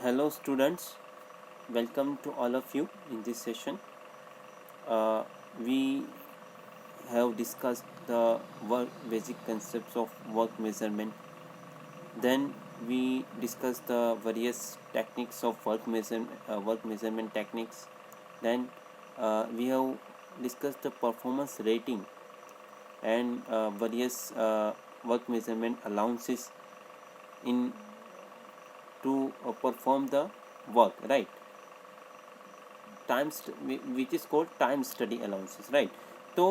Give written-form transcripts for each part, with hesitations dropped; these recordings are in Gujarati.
Hello students, welcome to all of you in this session. We have discussed the basic concepts of work measurement. Then we discussed the various techniques of work measurement techniques. Then we have discussed the performance rating and various work measurement allowances in to perform the work, right? which is called time study allowances, right? તો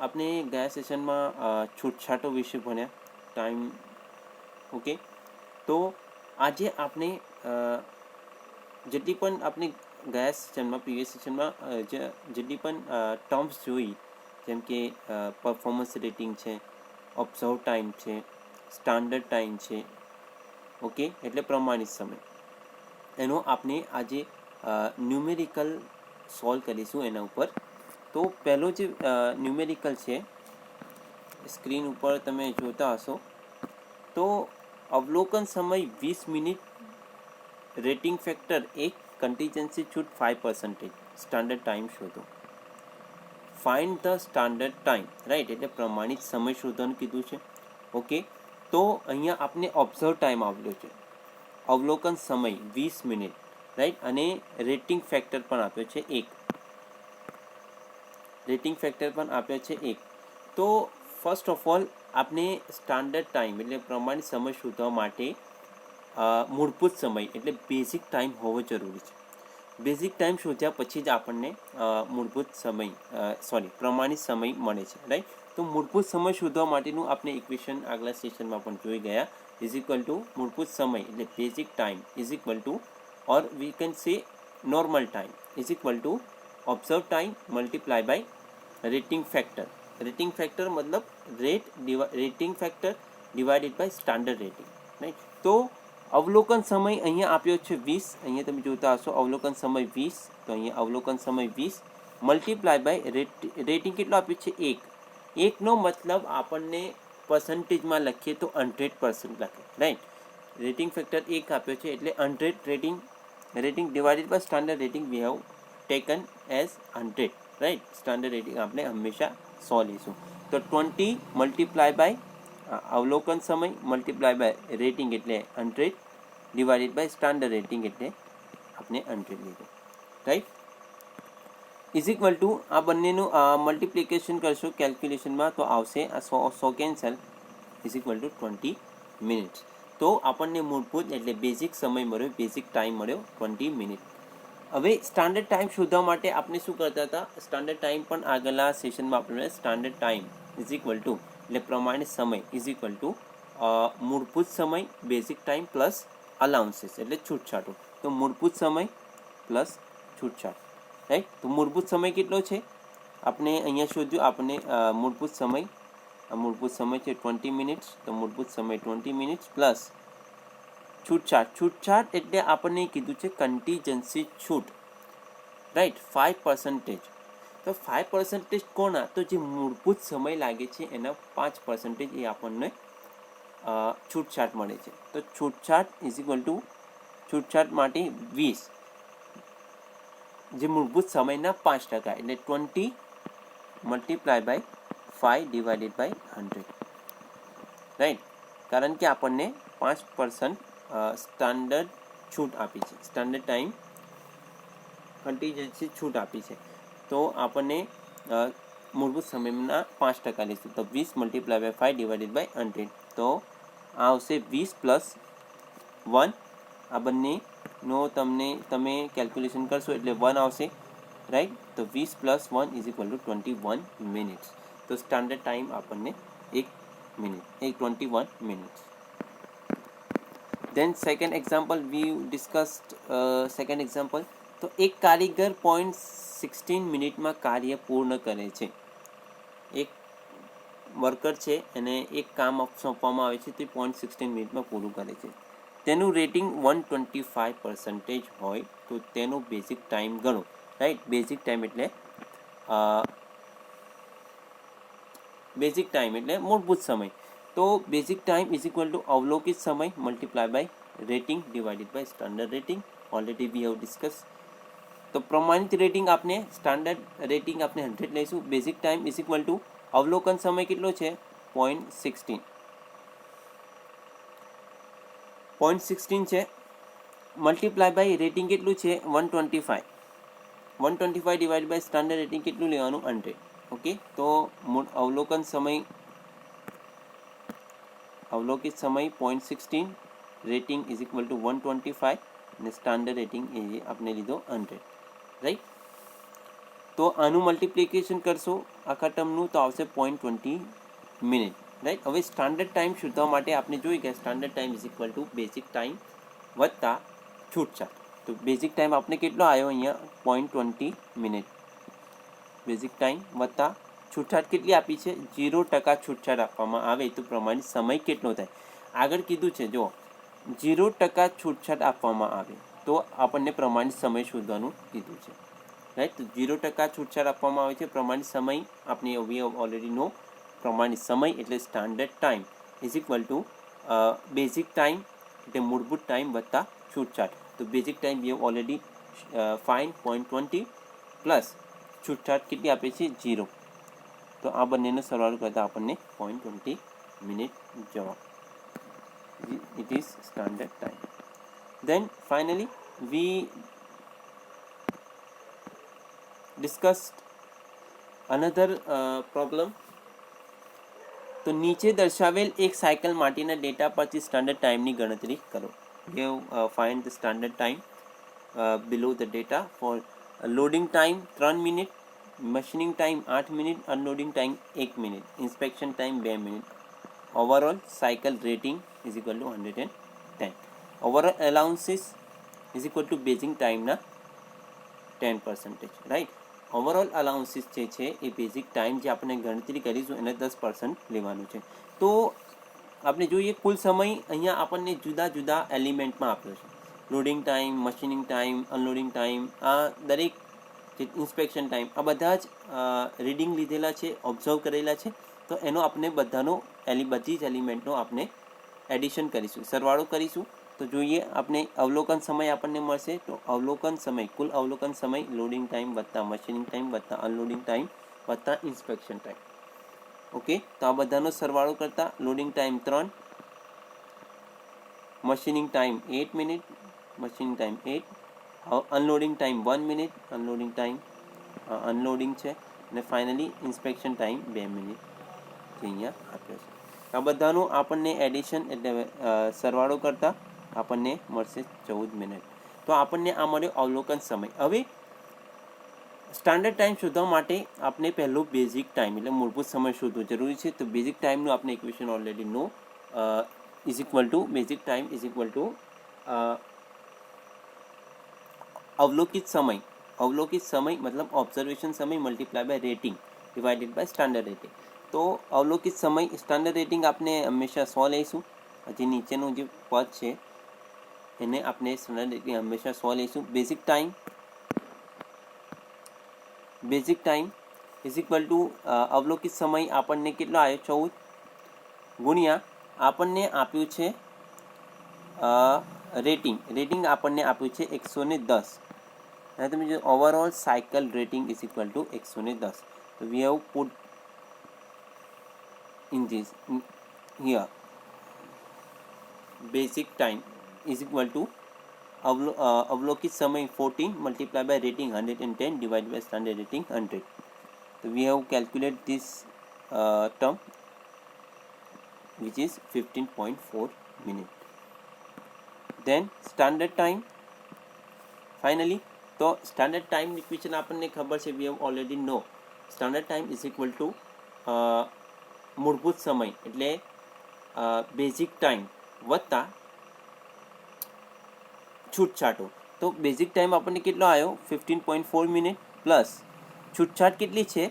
આપણે ગયા સેશનમાં છૂટછાટો વિશે ભણ્યા ટાઈમ. ઓકે, તો આજે આપણે જેટલી પણ આપણે ગયા સેશનમાં પ્રીવિયસ સેશનમાં જેટલી પણ ટર્મ્સ જોઈ, જેમ કે પરફોર્મન્સ રેટિંગ છે, ઓબ્ઝર્વ ટાઈમ છે, સ્ટાન્ડર્ડ ટાઈમ છે, ઓકે, એટલે પ્રમાણિત સમય, એનો આપણે આજે ન્યુમેરિકલ સોલ્વ કરીશું એના ઉપર. તો પહેલો જે ન્યુમેરિકલ છે સ્ક્રીન ઉપર તમે જોતા હશો, તો અવલોકન સમય 20 મિનિટ, રેટિંગ ફેક્ટર 1, કન્ટીજન્સી છૂટ 5%, સ્ટાન્ડર્ડ ટાઈમ શોધો. Find the standard time, right, એટલે પ્રમાણિત સમય શોધવાનું કીધું છે. ઓકે, તો અહીંયા આપણે ઓબ્ઝર્વ ટાઈમ આવેલો છે, અવલોકન સમય 20 મિનિટ, રાઈટ, અને રેટિંગ ફેક્ટર પણ આપ્યો છે 1. તો ફર્સ્ટ ઓફ ઓલ આપણે સ્ટાન્ડર્ડ ટાઈમ એટલે પ્રમાણિત સમય શોધવા માટે મૂળભૂત સમય એટલે બેઝિક ટાઈમ હોવો જરૂરી છે. બેઝિક ટાઈમ શોધ્યા પછી જ આપણને પ્રમાણિત સમય મળે છે, રાઈટ. તો મૂળભૂત સમય શોધવા માટેનું આપણે ઇક્વેશન આગલા સેશનમાં પણ જોઈ ગયા. ઇઝ ઇક્વલ ટુ મૂળભૂત સમય એટલે basic time is equal two, or we can say normal time, is equal to observed time multiply by rating factor. Rating factor मतलब rating factor divided by standard rating, right? તો અવલોકન સમય અહીંયા આપ્યો છે 20, અહીંયા તમે જોતા હશો અવલોકન સમય 20, તો અહીંયા અવલોકન સમય 20 મલ્ટીપ્લાય બાય રેટિંગ કેટલો આપ્યો છે 1. નો મતલબ આપણને પર્સન્ટેજમાં લખીએ તો 100% લખે, રાઈટ. રેટિંગ ફેક્ટર 1 આપ્યો છે એટલે 100 rating divided by standard rating we have taken as 100, right. standard rating આપણે હંમેશા 100 લઈશું. તો 20 મલ્ટીપ્લાય બાય અવલોકન સમય મલ્ટીપ્લાય બાય રેટિંગ એટલે 100 ડિવાઇડેડ બાય સ્ટાન્ડર્ડ રેટિંગ એટલે આપણે 100 લીધું, રાઈટ. ઇઝ ઇક્વલ ટુ આ બંનેનું મલ્ટિપ્લિકેશન કરશો કેલ્ક્યુલેશનમાં તો આવશે આ 100 cancel, is equal two 20 minutes. તો આપણને મૂળભૂત એટલે બેઝિક સમય મળ્યો, બેઝિક ટાઈમ મળ્યો 20 મિનિટ. હવે સ્ટાન્ડર્ડ ટાઈમ શોધવા માટે આપણે શું કરતા હતા, સ્ટાન્ડર્ડ ટાઈમ પણ આગળના સેશનમાં આપણે standard time is equal two એટલે પ્રમાણિત સમય ઇઝ ઇક્વલ ટુ મૂળભૂત સમય બેઝિક ટાઈમ પ્લસ અલાઉન્સીસ એટલે છૂટછાટો. તો મૂળભૂત સમય પ્લસ છૂટછાટ, રાઈટ. તો મૂળભૂત સમય કેટલો છે આપણે અહીંયા શોધ્યું, આપણે મૂળભૂત સમય છે 20 મિનિટ્સ, તો મૂળભૂત સમય 20 મિનિટ્સ પ્લસ છૂટછાટ એટલે આપણને કીધું છે કન્ટીજન્સી છૂટ, રાઈટ, 5%. તો 5% કોના, તો જે મૂળભૂત સમય લાગે છે એના 5% એ આપણને છૂટછાટ મળે છે. તો છૂટછાટ ઇઝ ઇક્વલ ટુ છૂટછાટ માટે 20, જે મૂળભૂત સમયના 5% એટલે 20 multiply by 5 divided by 100, right. કારણ કે આપણને 5% સ્ટાન્ડર્ડ છૂટ આપી છે, સ્ટાન્ડર્ડ ટાઈમ કન્ટીજન્સી છૂટ આપી છે. તો આપણને મૂળભૂત સમયના 5% લઈશું, તો 20 મલ્ટીપ્લાય બાય 5 ડિવાઇડેડ બાય 100, તો આ આવશે 20 પ્લસ 1. આ બંનેનો તમે કેલ્ક્યુલેશન કરશો એટલે 1 આવશે, રાઈટ. તો 20 plus 1 is equal two 21 minutes. તો સ્ટાન્ડર્ડ ટાઈમ આપણને 21 minutes. Then second example we discussed second example. તો એક કારીગર 0.16 મિનિટમાં કાર્ય પૂર્ણ કરે છે. એક વર્કર છે અને એક કામ સોંપવામાં આવે છે તે 0.16 મિનિટમાં પૂરું કરે છે. તેનું રેટિંગ 125% હોય તો તેનો બેઝિક ટાઈમ ગણો, રાઈટ. બેઝિક ટાઈમ એટલે મૂળભૂત સમય. તો basic time is equal to અવલોકિત સમય multiply by rating divided by standard rating. Already we have discuss. તો પ્રમાણિત રેટિંગ આપણે સ્ટાન્ડર્ડ રેટિંગ આપણે 100 લઈશું. Basic time is equal to અવલોકન સમય કેટલો છે 0.16 છે, મલ્ટીપ્લાય બાય રેટિંગ કેટલું છે 125 ડિવાઇડ બાય સ્ટાન્ડર્ડ રેટિંગ કેટલું લેવાનું 100. ઓકે, તો અવલોકિત સમય 0.16, રેટિંગ ઇઝ ઇક્વલ ટુ 125 અને સ્ટાન્ડર્ડ રેટિંગ એ આપણે લીધો 100. રાઈટ. તો આનું મલ્ટિપ્લિકેશન કરશો આખા ટર્મનું તો આવશે 0.20 મિનિટ. રાઈટ. હવે સ્ટાન્ડર્ડ ટાઈમ શોધવા માટે આપણે જોઈ ગયા standard time is equal to basic time વત્તા છૂટછાટ. તો બેઝિક ટાઈમ આપણે કેટલો આવ્યો અહીંયા 0.20 મિનિટ. બેઝિક ટાઈમ વત્તા છૂટછાટ કેટલી આપી છે 0% છૂટછાટ આપવામાં આવે તો પ્રમાણિત સમય કેટલો થાય. આગળ કીધું છે જો 0% છૂટછાટ આપવામાં આવે તો આપણને પ્રમાણિત સમય શોધવાનું કીધું છે. રાઈટ. તો 0% છૂટછાટ આપવામાં આવે છે પ્રમાણિત સમય આપણે ઓલરેડી નો પ્રમાણિત સમય એટલે standard time is equal to basic time એટલે મૂળભૂત ટાઈમ વત્તા છૂટછાટ. તો basic time we have already fine 0.20 plus છૂટછાટ કેટલી આપે છે 0. તો આ બંનેનો સરવાળો કરતાં આપણને 0.20 મિનિટ જવાબ. It is standard time. then finally we discussed another problem. તો નીચે દર્શાવેલ એક સાયકલ માટેના ડેટા પરથી સ્ટાન્ડર્ડ ટાઈમની ગણતરી કરો. we have find the standard time below the data for loading time 3 minute, machining time 8 minute, unloading time 1 minute, inspection time 2 minute. Overall cycle rating is equal to 110. Overall allowances is equal to basic ટાઈમના 10%. રાઈટ. ઓવરઓલ અલાઉન્સીસ જે છે એ બેઝિક ટાઈમ જે આપણે ગણતરી કરીશું એને 10% લેવાનું છે. તો આપણે જોઈએ કુલ સમય અહીંયા આપણને જુદા જુદા એલિમેન્ટમાં આપ્યો છે. Loading time, machining time, unloading time, આ દરેક ઇન્સ્પેક્શન ટાઈમ આ બધા જ રીડિંગ લીધેલા છે, ઓબ્ઝર્વ કરેલા છે. તો એનો આપણે બધી જ એલિમેન્ટનો આપણે એડિશન કરીશું, સરવાળો કરીશું. તો જોઈએ આપણે અવલોકન સમય આપણને મળશે. તો અવલોકન સમય કુલ અવલોકન સમય લોડિંગ ટાઈમ વત્તા મશીનિંગ ટાઈમ વત્તા અનલોડિંગ ટાઈમ વત્તા ઇન્સ્પેક્શન ટાઈમ. ઓકે, તો આ બધાનો સરવાળો કરતાં loading time 3, machining time 8 minute, machining time 8, unloading time 1 minute, unloading time unloading છે અને ફાઇનલી ઇન્સ્પેક્શન ટાઈમ 2 મિનિટ જે અહીંયા આપ્યો છે. આ બધાનું આપણને એડિશન એટલે સરવાળો કરતાં આપણને મળશે 14 મિનિટ. તો આપણને આ મળ્યો અવલોકન સમય. હવે સ્ટાન્ડર્ડ ટાઈમ શોધવા માટે આપણે પહેલું બેઝિક ટાઈમ એટલે મૂળભૂત સમય શોધવો જરૂરી છે. તો બેઝિક ટાઈમનું આપણે ઇક્વેશન ઓલરેડી નો is equal to basic time is equal to અવલોકિત સમય મતલબ ઓબ્ઝર્વેશન સમય multiply by rating divided by standard rating. તો અવલોકિત સમય સ્ટાન્ડર્ડ રેટિંગ આપણે હંમેશા 100 લઈશું. હજી નીચેનું જે પદ છે એને આપણે સ્ટાન્ડર્ડ રેટિંગ હંમેશા 100 લઈશું. Basic time is equal to અવલોકિત સમય આપણને કેટલો આવ્યો 14 ગુણ્યા આપણને આપ્યું છે રેટિંગ આપણને આપ્યું છે 110. અને તમે જો overall cycle rating is equal to 110. તો we have put in this here basic time is equal to अवलोकित समय 14 multiplied by rating 110 divided by standard rating 100. So we have calculated this term which is 15.4 minute. Then standard time finally. तो standard time equation આપણને ખબર છે we have already know standard time is equal to મૂળભૂત સમય એટલે બેઝિક ટાઈમ વત્તા છૂટછાટો. તો બેઝિક ટાઈમ આપણને કેટલો આવ્યો 15.4 મિનિટ પ્લસ છૂટછાટ કેટલી છે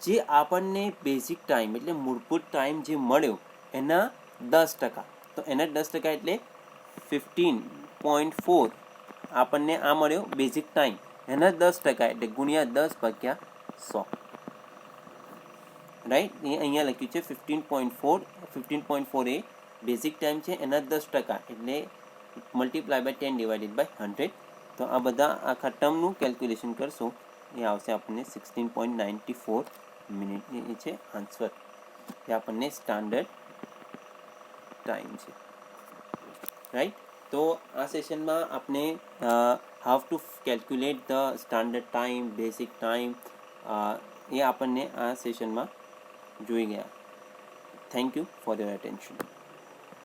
જે આપણને બેઝિક ટાઈમ એટલે મૂળભૂત ટાઈમ જે મળ્યો એના 10%. તો એના 10% એટલે 15.4 આપણને આ મળ્યો બેઝિક ટાઈમ એના 10% એટલે ગુણ્યા 10/100. રાઈટ. એ અહીંયા લખ્યું છે 15.4 એ બેઝિક ટાઈમ છે એના 10%, એટલે મલ્ટીપ્લાય બાય 10 ડિવાઇડેડ બાય 100. તો આ બધા આખા ટર્મનું કેલ્ક્યુલેશન કરશો એ આવશે આપણને 16.94 મિનિટ. એ છે આન્સર, એ આપણને સ્ટાન્ડર્ડ ટાઈમ છે, રાઈટ. તો આ સેશનમાં આપણે how to calculate the standard time, basic time, એ આપણને આ સેશનમાં જોઈ ગયા. Thank you for your attention.